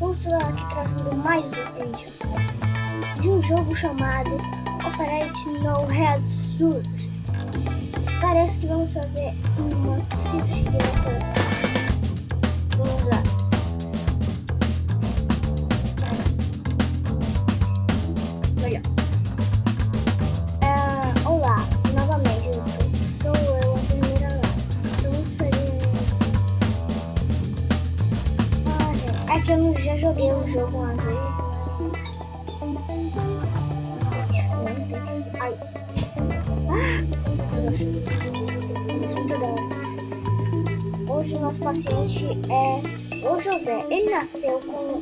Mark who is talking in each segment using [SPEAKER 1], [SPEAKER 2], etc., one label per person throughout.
[SPEAKER 1] Eu estou aqui trazendo mais um vídeo de um jogo chamado Operation No Head Surgery. Parece que vamos fazer uma cirurgia no coração. Vamos lá. Melhor. Olá, novamente, sou eu, a primeira lá. Estou muito feliz. Gente, é que eu já joguei o jogo uma vez, mas... Ai. Hoje o nosso paciente é o José. Ele nasceu com um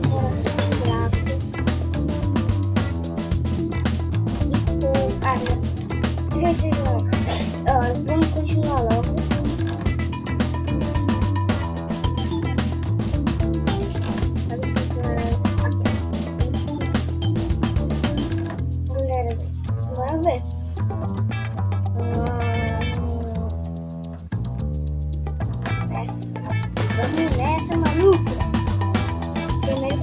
[SPEAKER 1] coração fraco e com... vamos continuar logo. Galera, bora ver. Vamos nessa, maluco! Primeiro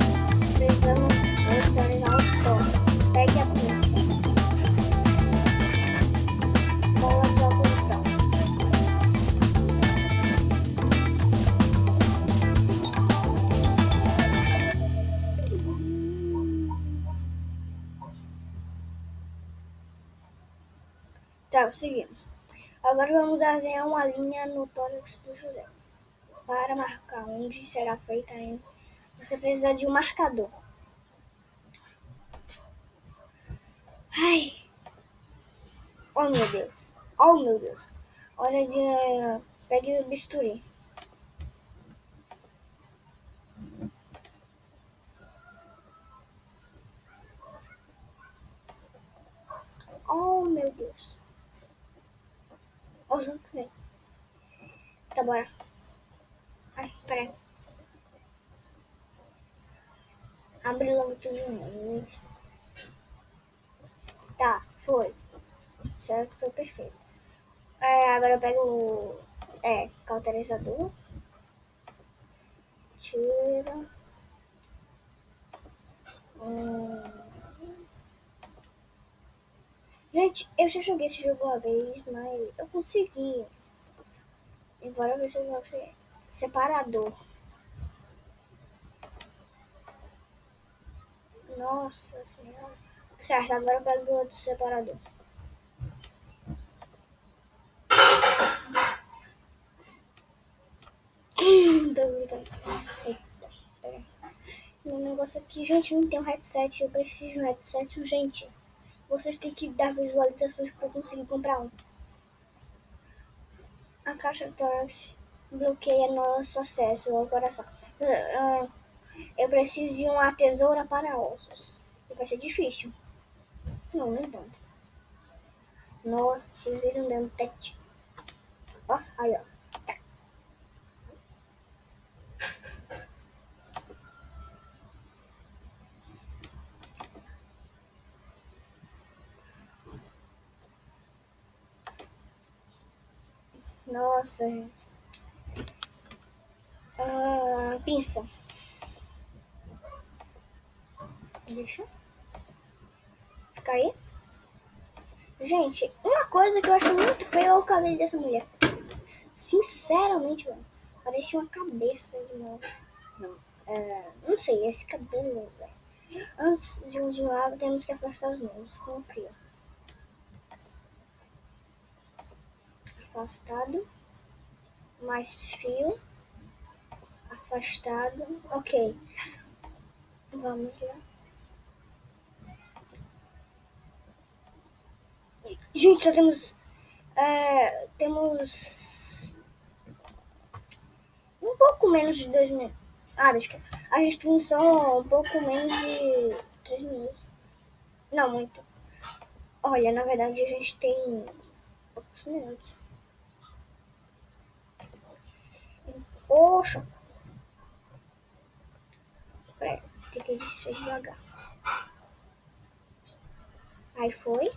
[SPEAKER 1] precisamos restaurar o tórax. Pegue a pinça. Bola de algodão. Tá, seguimos. Agora vamos desenhar uma linha no tórax do José. Para marcar onde será feita você precisa de um marcador. Ai! Oh meu Deus! Oh meu Deus! Hora de... pegue o bisturi. Oh meu Deus! Oh, ok. Tá, bora. Ai, peraí. Abre logo tudo de novo. Tá, foi. Certo, foi perfeito. Agora eu pego o cauterizador. Tira. Gente, eu já joguei esse jogo uma vez, mas eu consegui. E bora ver se eu jogo separador. Nossa senhora. Certo, agora eu pego o outro separador. Tô brincando. Eita, peraí. Meu negócio aqui, gente, não tem um headset. Eu preciso de um headset urgente. Vocês têm que dar visualizações para eu conseguir comprar um. A caixa de tórax bloqueia nosso acesso ao coração. Eu preciso de uma tesoura para ossos. Vai ser difícil. Não, nem tanto. Nossa, vocês viram dando tete. Ó, aí, ó. Nossa, gente. Pinça. Deixa. Fica aí. Gente, uma coisa que eu acho muito feia é o cabelo dessa mulher. Sinceramente, mano. Parece uma cabeça de novo. Não. Não sei, esse cabelo, velho. Antes de continuar, temos que afastar os nervos com o fio. Afastado. Mais fio. Afastado. Ok. Vamos lá. Gente, só temos... temos... um pouco menos de 2 minutos. Deixa que... A gente tem só um pouco menos de 3 minutos. Não, muito. Olha, na verdade a gente tem poucos minutos. Poxa. Peraí, tem que ser devagar. Aí foi.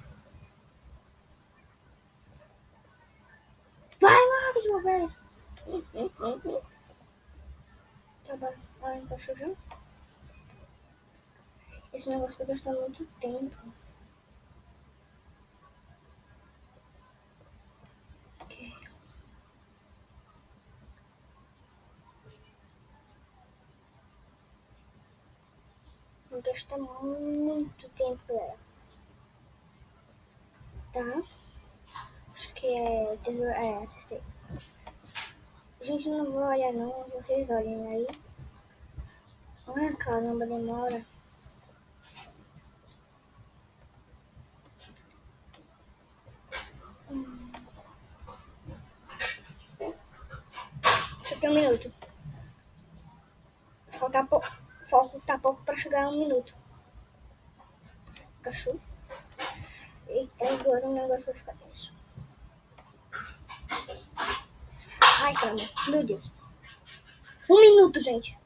[SPEAKER 1] Vai lá de uma vez. Tá bom. Ah, encaixou já? Esse negócio vai gastar muito tempo. Ok. Vai gastar muito tempo, galera. Tá? Acho que é tesouro. É, acertei. Gente, eu não vou olhar não. Vocês olhem aí. Ah, caramba, demora. Só tem um minuto. Falta pouco pra chegar a um minuto. Cachorro. Eita, agora o negócio vai ficar tenso. Ai, caramba. Meu Deus. Um minuto, gente.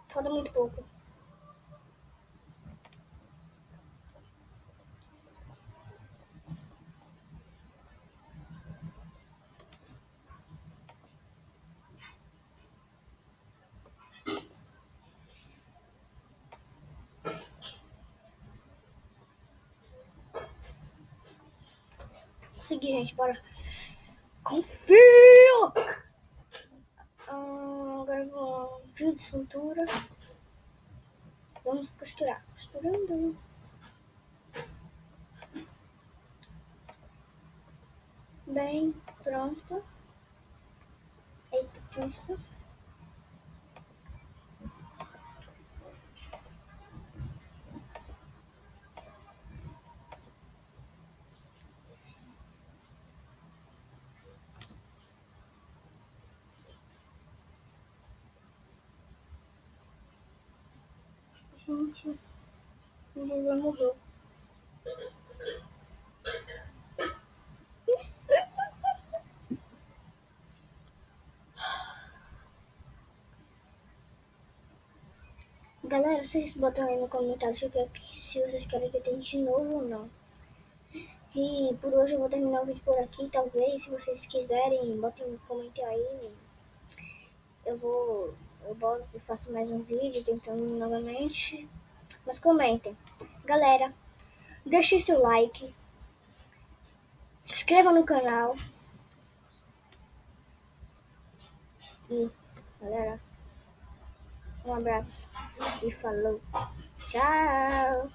[SPEAKER 1] Falta muito pouco. Consegui, gente. Bora. Confio! Agora vou fio de cintura. Vamos costurar. Costurando. Bem, pronto. Eita, isso. Gente, o já morreu. Galera, vocês botam aí no comentário se vocês querem que eu tente de novo ou não. E por hoje eu vou terminar o vídeo por aqui. Talvez, se vocês quiserem, botem, comentem aí. Eu faço mais um vídeo tentando novamente. Mas comentem. Galera, deixe seu like. Se inscreva no canal. E, galera, um abraço. E falou. Tchau.